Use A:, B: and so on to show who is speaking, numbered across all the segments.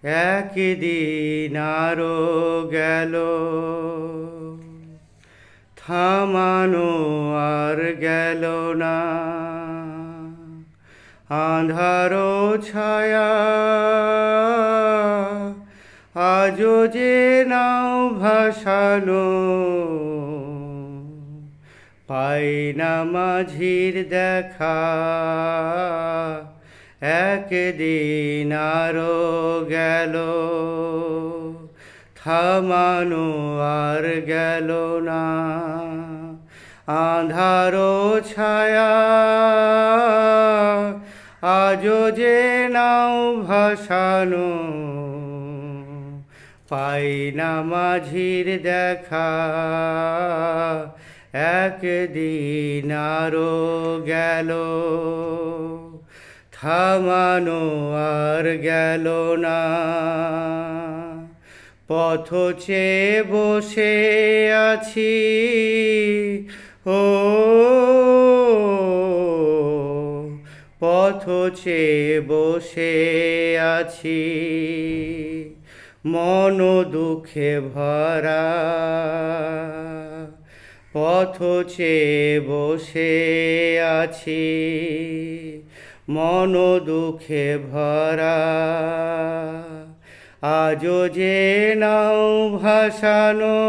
A: একদিন আরো গেল, থামানো আর গেল না। আঁধারো ছায়া আজও যে নাও ভাসানো, পাই না মাঝির দেখা। একদিন আরো গেল, থামানো আর গেল না। আঁধারো ছায়া আজও যে নাও ভাসানো, পাই না মাঝির দেখা। একদিন আরো গেল, থামানো আর গেল না। পথ চেয়ে বসে আছি, ও পথ চেয়ে বসে আছি, মন দুঃখে ভরা। পথ চেয়ে বসে আছি, মন দুঃখে ভরা। আজও যে নাও ভাসানো,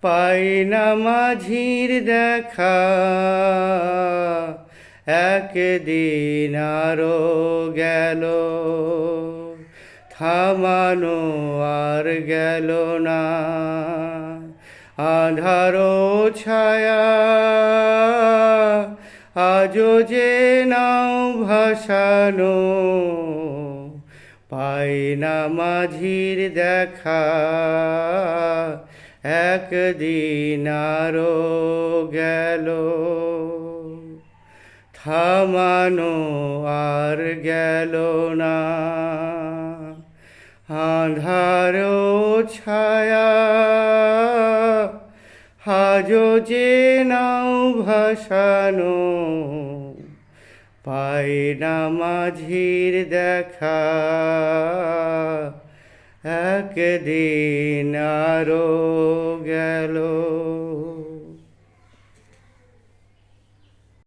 A: পাই না মাঝির দেখা। একদিন আরো গেল, থামানো আর গেল না। আঁধারো ছায়া আজও যে নাও ভাসানো, পাই না মাঝির দেখা। একদিন আরো গেল, থামানো আর গেল না। আঁধারো ছায়া আজও যে নাও ভাসানো, পাই না মাঝির দেখা। একদিন আরো গেল।